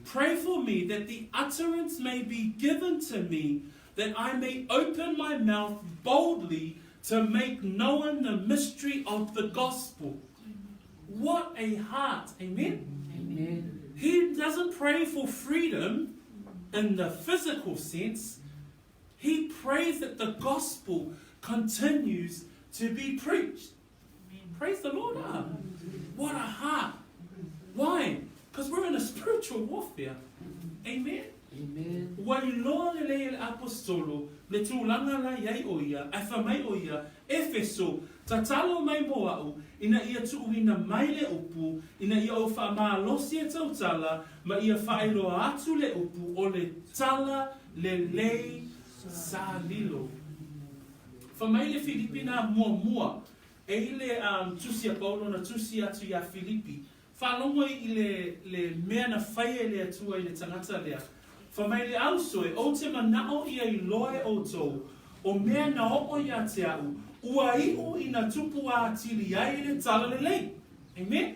pray for me that the utterance may be given to me, that I may open my mouth boldly to make known the mystery of the gospel. What a heart, amen? Amen. He doesn't pray for freedom in the physical sense. He prays that the gospel continues to be preached. Praise the Lord. What a heart. Why? Because we're in a spiritual warfare. Amen. Amen. Wailoa le lei le apostolo, le tūlanga la iai o ia, ai whamai o ia, Efeso, tatalo mai mo au, ina ia tuuina mai le upu, ina ia o whaamalosi e tautala, ma ia whaeloa atu le upu o le tala le lei sa lilo. Whamai le Filipina mua, e le tusi a Paulo na tusi atu ia Filipi, whalongo i le mea na whaia le atua i le tangata lea, whamai le ausoe, o te manao ia i loe o tau, o mea na opo ia te au, ua iu i na tupu a tili ai le tala le lei. Amen?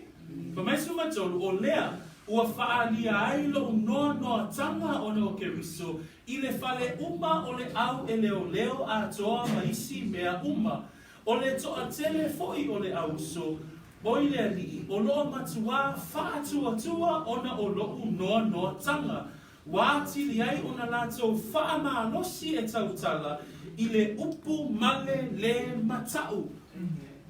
Whamai sumatolu, o lea, ua whaalia ai lo noa tanga o no keriso, i le whale uma o le au e leo a toa maisi mea uma, o le toa tele foi o le auso, o i le ali, o loa matua, whaatua ona o lo noa tanga, Wātili ai ona lātou whaamalosi e tautala i le upu male le matau.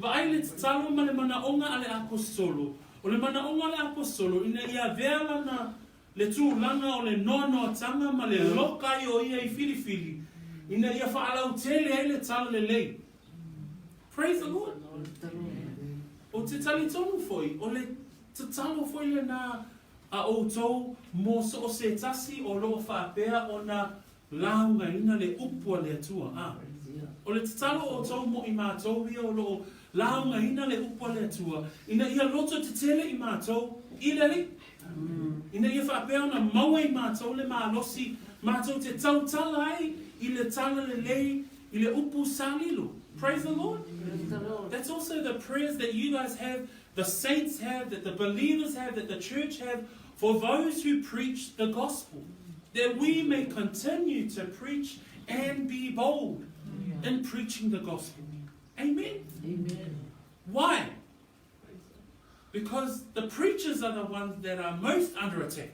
Vai le tatalo ma le manaonga a le apostolo. O le manaonga a le apostolo ina ia veala na le tūlanga o le noa tanga ma le lokai o ia I filifili. Ina ia whaalau tele ai le tala le lei. Praise the Lord. O te tali tonu foi, o le tatalo foi le na a o tau mo so o se tasi o loo whaapea o na launga ina le upua le atua. O le tatalo o tau mo I mātou ia o loo launga ina le upua le atua. Ina ia loto te tele I mātou I le li. Ina ia whaapea o na maua I mātou le mālosi mātou te tautala ai I le tala le lei I le upu salilo. Praise the Lord. That's also the prayers that you guys have, the saints have, that the believers have, that the church have, for those who preach the gospel, that we may continue to preach and be bold in preaching the gospel. Amen? Amen. Why? Because the preachers are the ones that are most under attack.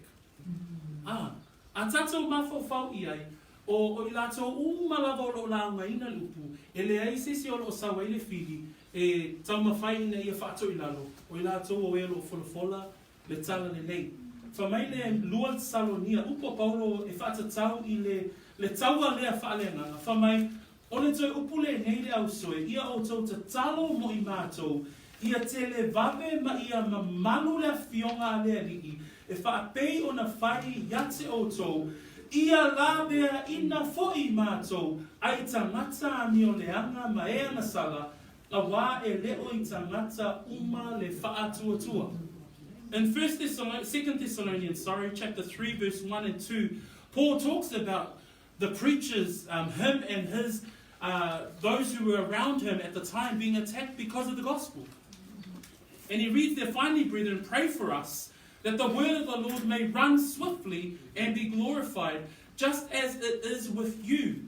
A tatou mawhawhau I ai, o I lātou umalawa o lo launga ina lupu, e le ai sesi o lo sawa I le whiri, e tau mawhai ina ia whaato I lalo, o I lātou o e lo wholafola, le tala le lei. Whamai le lua Salonia, upo Paulo e whaatatau I le taua lea whaalenganga. Whamai, o le toi upule nei le au soe, ia o tau te talo mo I mātou, ia te le vawe ma ia mamalu lea fionga lea lii, e whaapei o na whai iate o tō, ia la mea ina fo'i mātou, ai tangata ani o leanga ma e ana sala, a wā e leo I tangata uma le whaatuatua. In 2 Thessalonians, chapter 3, verse 1 and 2, Paul talks about the preachers, him and his, those who were around him at the time being attacked because of the gospel. And he reads there, finally, brethren, pray for us, that the word of the Lord may run swiftly and be glorified, just as it is with you,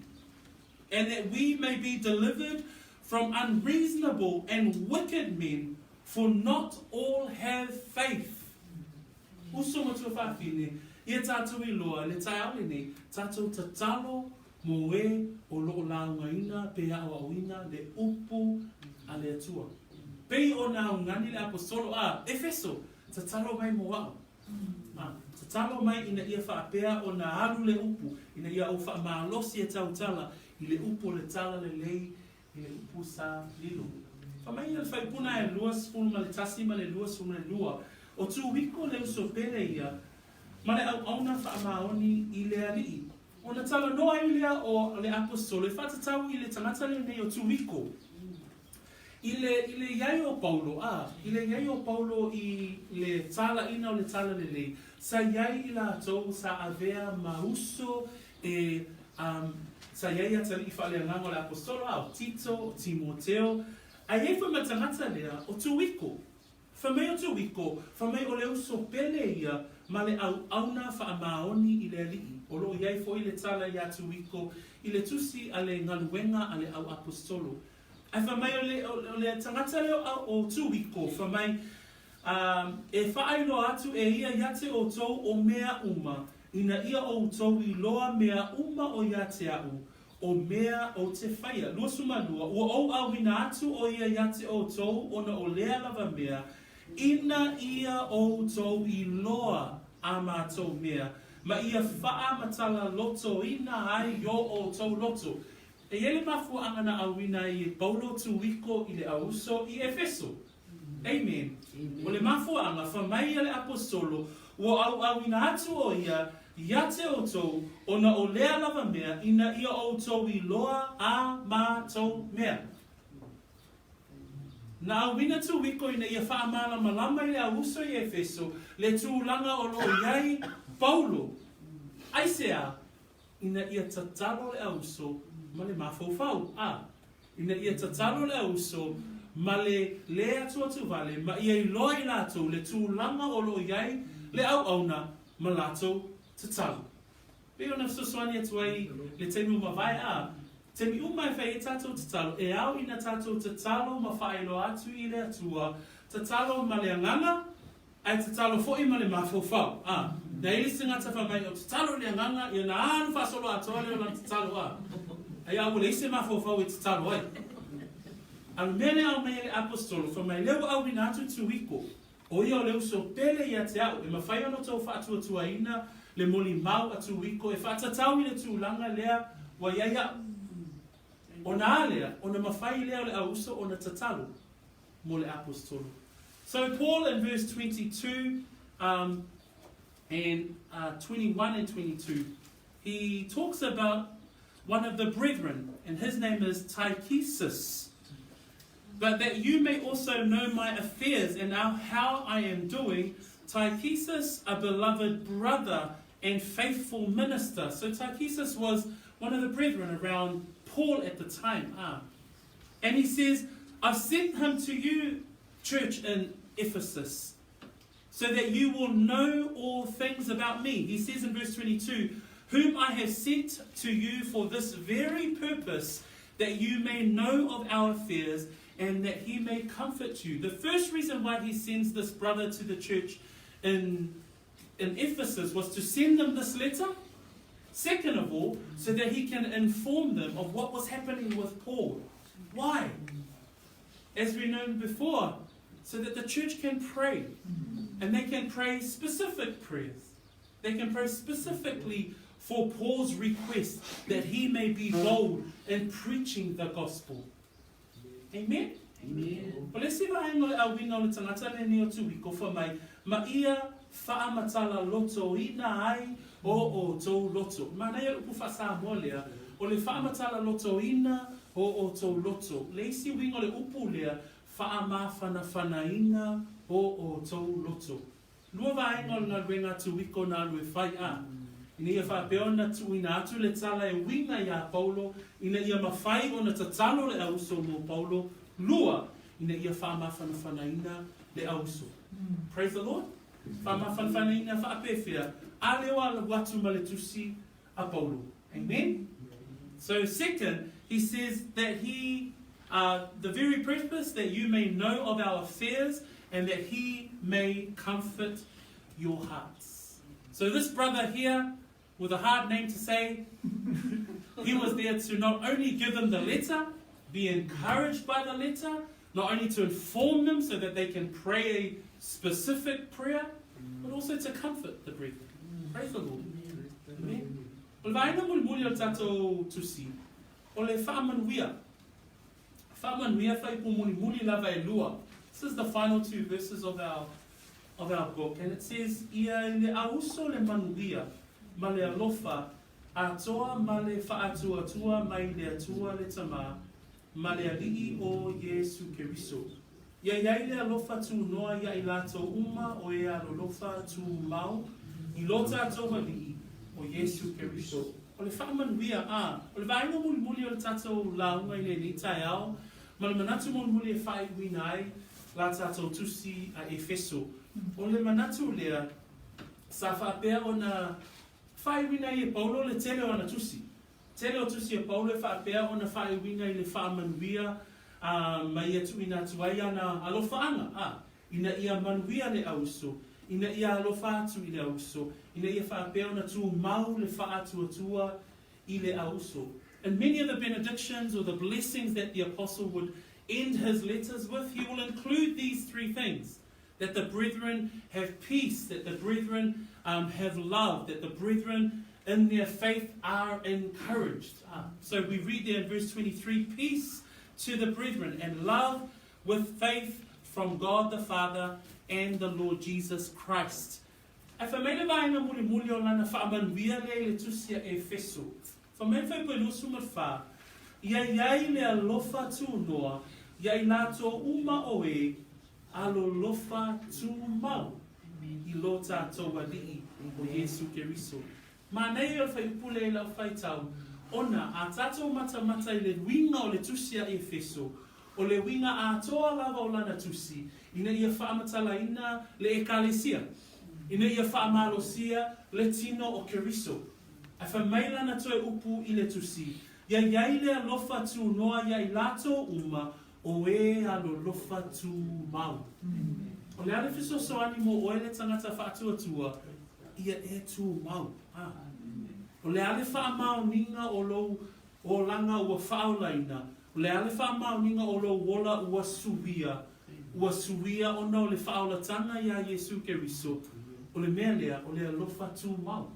and that we may be delivered from unreasonable and wicked men, for not all have faith. Uso matua whawhine, ia tātou I loa, le tai aole nei, tātou tatalo, mo e o loo launga ina, pe awa oina, le upu, a le atua. Pei o nā ungani le apostolo a, Efeso, tatalo mai mo wao. Tatalo mai ina ia whaapea o nā alu le upu, ina ia o wha maalosi e tautala, I le upu le tala le lei, I le upu sa lilo. Whamai ia le whaipuna e lua sfulu ma le tasi ma le lua sfulu le lua, o tu wiko le uso pere ia, ma le au auna wha maoni I le alii. O na tala noa I lea o le apostolo, e whatatau I le tangata le nei o tu wiko. I le iai o Paulo, I le iai o Paulo I le tala ina o le tala le lei, sa iai I la tau sa avea mauso e sa iai atali I whale angango le apostolo au, Tito, Timoteo, a iai wha matangata lea o tu wiko. Whamei o tu wiko, whamei o le uso pele ia, ma le au auna wha maoni I le alii, o lo iai fo I le tala ia tu wiko, I le tusi a le ngaluenga a le au apostolo. Ai whamai o le tangata leo o tu wiko, whamai e whaeilo atu e ia iate o tau o mea uma, ina ia o tau I loa mea uma o iate au, o mea o te whaia. Lua sumanua, ua au au ina atu o ia iate o tau, ona o lea lava mea, ina ia o tau I loa a mātou mea, ma ia whaa matala loto ina ai yo o tau loto. E ele mafu angana awina I Paulo tu wiko I le auso I Efeso. Amen. O le mafu anga whamai le apostolo, o au awina atu o ia, iate o tau, ona o lea lava mea, ina ia o tau I loa a mātou mea. Na awina tu wiko ina ia whaamala malama I le auso I Efeso, le tūlanga o lo iai Paulo. Aisea, ina ia tatalo le auso, ma le mafaufau, ina ia tatalo le auso, ma le lea atu vale, ma ia I loa I lato, le tūlanga o lo iai, le au auna, ma lato tatalo. Peo na fsoswani atu ai, le temi umawai temi umai whai e tatou tatalo, e au ina tatou tatalo ma whaelo atu I le atua, tatalo ma le anganga, ai tatalo fo'i ma le mafaufau. Na ili singata whamai o tatalo le anganga, ia na anu whasolo atoa leo na tatalo ai au le ise mafaufau e tatalo ai. Alu mene au mei le apostolo, whamai leo au ina atu tu wiko, o ia o leo so pele ia te au, e mawhai ono tau whaatua ina, le moli mau atu wiko, e whaatatau I le tūlanga lea, wa iaia, o na alea, o na mawhai lea le auso, o na tatalo, mo le apostolo. So Paul in verse 22 and 21 and 22, he talks about one of the brethren, and his name is Tychicus. But that you may also know my affairs and how I am doing, Tychicus, a beloved brother and faithful minister. So Tychicus was one of the brethren around Paul at the time. And he says, I've sent him to you, church in Ephesus, so that you will know all things about me. He says in verse 22, whom I have sent to you for this very purpose, that you may know of our affairs, and that he may comfort you. The first reason why he sends this brother to the church in Ephesus was to send them this letter. Second of all, so that he can inform them of what was happening with Paul. Why? As we know before, so that the church can pray. And they can pray specific prayers. They can pray specifically for Paul's request that he may be bold in preaching the gospel. Amen? Amen. But let's see what I'm going to tangata le neo tu wiko for mai. Ma ia whaamatala loto ina ai o tau loto. Mana ia upu whasa molea, o le whaamatala loto ina o tau loto. Le isi wingo le upu lea, whaamawhana ina o tau loto. Lua vaenga o ngā renga tu wiko nā lue whai a. Ina ia whapeona tu ina atu le tala e winga ia Paulo, ina ia mawhai o na tatalo le auso mo Paulo, lua ina ia whaamawhana ina le auso. Praise the Lord. Whaamawhana ina whaapewhia, a lewa watu maletusi a Paulo. Amen? So second, he says that he, the very purpose that you may know of our affairs and that he may comfort your hearts. So this brother here, with a hard name to say, he was there to not only give them the letter, be encouraged by the letter, not only to inform them so that they can pray a specific prayer, but also to comfort the brethren. Praise the Lord. Amen. O le vaina muli o tatou tusi, o le whaamanuia. Whaamanuia whaipu muli lava e lua. This is the final two verses of our book, and it says, ia le auso le manuia, ma le alofa, atoa ma le whaatuatua mai le atua le tama, ma le alii o Yesu Keriso. Ia iai le alofa tu noa ia I lato uma o e alolofa tu mau, I lota atoa alii o Yesu Keriso. O le whaamanuia o le vaina muli o le tatou launga I le nitai au, ma le manatu muli e whai winai, la tatou tusi a Efeso. O le manatu lea, sa whaapea o na whai winai e Paulo le tele o na tusi. Tele o tusi e Paulo e whaapea o na whai winai le whaamanuia, mai atu ina tuai ana alofaanga. Ina ia manuia le auso, ina ia alofa atu I le auso, ina ia whaapea o na tu mau le whaatu atua I le auso. And many of the benedictions or the blessings that the apostle would end his letters with, he will include these three things: that the brethren have peace, that the brethren have love, that the brethren in their faith are encouraged. So we read there in verse 23, peace to the brethren and love with faith from God the Father and the Lord Jesus Christ. If I made a vaina muli o lana whaamanuia le tusia Efeso, fa me whai koe lusu mawha, ia iai le alofa tu noa, ia I lato uma oe, alolofa tu mau, I lota toa lii o Yesu Keriso. Ma nei o whai upule la whai tau, ona a tatou mata I le winga o le tusia Efeso, o le winga a toa lava o lana tusi, ina ia whaamatala ina le ekalesia, ina ia whaamalosia le tino o Keriso. A whamailana toe upu I le tusi, ia iai le alofa tu noa ia I lato uma, o e alolofa tu mau. O le ale fiso soani mo o ele tangata whaatuatua, ia e tu mau. O le ale whaamau ninga o lo o langa ua whaolaina, o le ale whaamau ninga o lo wola ua suia ona o le whaolatanga ia Yesu Keriso, o le mea lea o le alofa tu mau.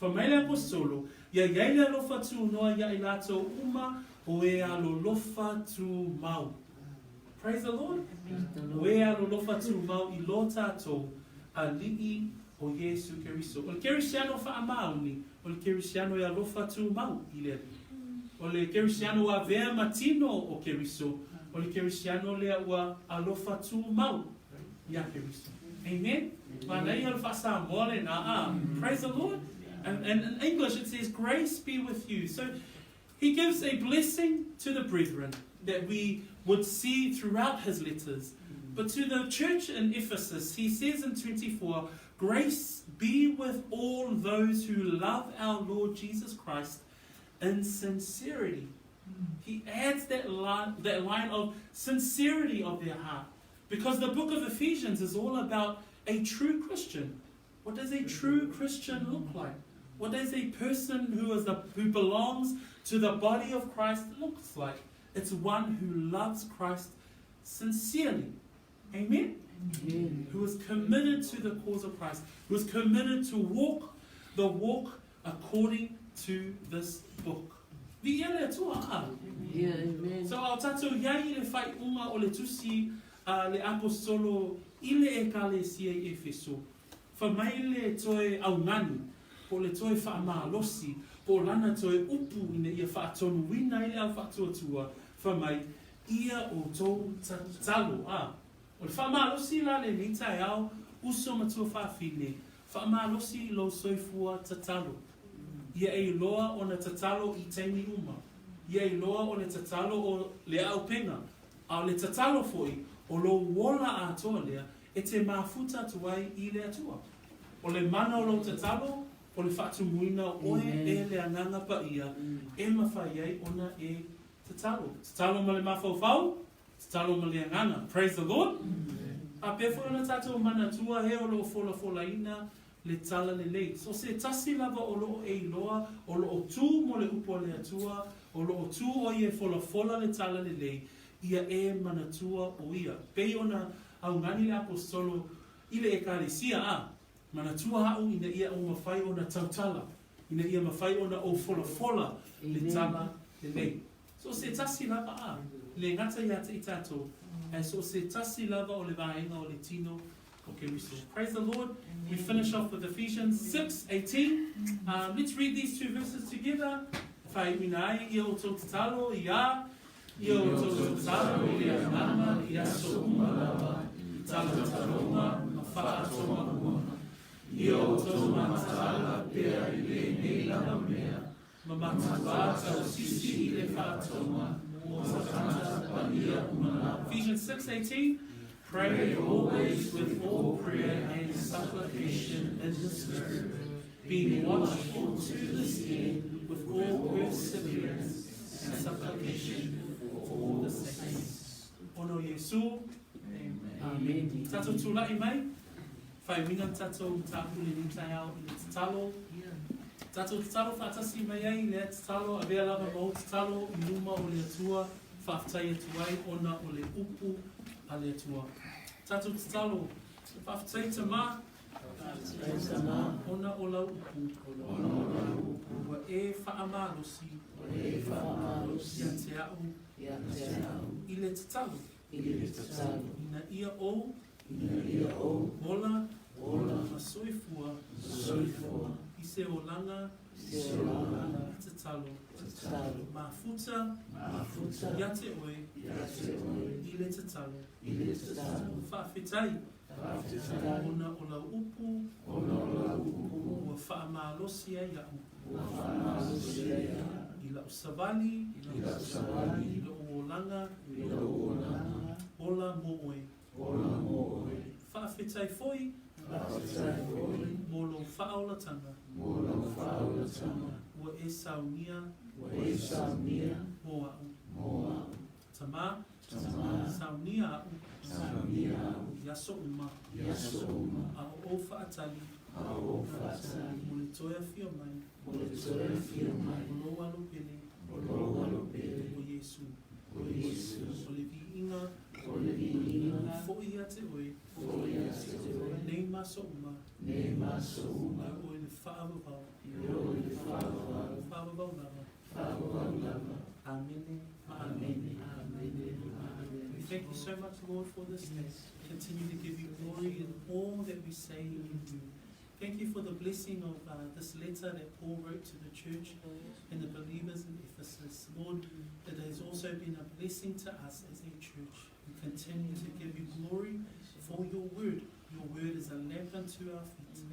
Whamaile apostolo, ia iai le alofa tu noa ia I lato uma, o e alolofa tu mau. Praise the Lord. O e alolofa tu mau I lota to a lii o Yesu Keriso. O le kerisiano whaamauni, o le kerisiano e alofa tu mau I le. O le kerisiano a vea matino o Keriso. O le kerisiano le ua alofa tu mau ia Keriso. Amen. Manai al fasa mole na. Praise the Lord. And in English it says, grace be with you. So he gives a blessing to the brethren that we would see throughout his letters. But to the church in Ephesus, he says in 24, grace be with all those who love our Lord Jesus Christ in sincerity. He adds that line of sincerity of their heart. Because the book of Ephesians is all about a true Christian. What does a true Christian look like? What does a person who belongs to the body of Christ looks like? It's one who loves Christ sincerely. Amen? Amen. Who is committed to the cause of Christ. Who is committed to walk the walk according to this book. Amen. So au tatou iai le whai unga o le tusi le apostolo I le ekalesia I Efeso. whamaile toi au ngani, po le toi whaamalosi, po lana toi upu ina ia whaatonu wina ile au whaatuatua, whamai ia o tau tatalo. O le whaamalosi la le nita e au, uso matua whaafine, whaamalosi lo soifua tatalo. Ia e loa o na tatalo I teimi uma. Ia e loa o le tatalo o le au penga. A le tatalo foi, o lo wola a toa lea, e te mafuta tuai I le atua. O le mana o lo tatalo, o le whaatu muina oe e le anganga pa ia, e mawhai ai ona e tatalo. Tatalo ma le mawhau, tatalo ma le anganga. Praise the Lord. A pefo ona tato mana tua he o lo fola ina, le tala le lei. So se tasi lava o lo e loa, o lo tu mo le upo le atua, o lo tu o ie fola le tala le lei, ia e manatua o ia. Pei ona au ngani le apostolo ile e kalesia manatua hau ina ia o mawhai ona tautala, ina ia mawhai ona o fola le tala le lei. So se tasi lava le ngata ia te itato, and so se tasi lava o le vaenga o le tino. Okay, we still praise the Lord. We finish off with Ephesians 6:18. Let's read these two verses together. Fai minai ia o tō tatalo ia o tō tatalo ia ngama ia so umalava tala taloma mawha atoma ua ia o tō matala pea I le nei lava mea mamata tau sisi I le whaatoma o sakana pania umalava. Ephesians 6:18. Pray always with all prayer and supplication in the Spirit, being watchful to this end with all perseverance and supplication for all the saints. Ono Yesu. Amen. Tato tula'i mai. Whai winga tato tāpule ni tai au I le tatalo. Tato tatalo whaatasi mai ai le tatalo, a vea lava mau tatalo I luma o le atua, whaafitai atuai ona o le upu a le atua. Tato tatalo, whaafitai tama, ona o lau upu, wa e whaamalosi, ia te au, I le tatalo, ina ia o, mola, ma soifua, I se o langa, tatalo, mafuta, ia te oe, I le tatalo, whaafetai, ona o lau upu, ua whaamalosi ai au, I lau savali, I lau o langa, ola mo oe, whaafetai foi, mo lo whaolatanga, ua e saunia, mo au, tama, saunia au, yaso uma, a o whaatali, mo le toia fio mai, o lo alo pele, o Yesu, o le viinga, fo ia te oe, nei maso uma, o le whaavavau, lava. Amen. We thank you so much, Lord, for this day. Continue to give you glory in all that we say and do. Thank you for the blessing of this letter that Paul wrote to the church and the believers in Ephesus. Lord, that has also been a blessing to us as a church. We continue to give you glory for your word. Your word is a lamp unto our feet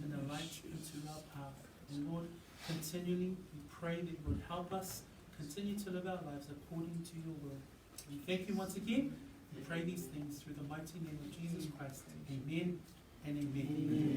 and a light unto our path. And Lord, continually we pray that you would help us continue to live our lives according to your will. We thank you once again. We pray these things through the mighty name of Jesus Christ. Amen and amen.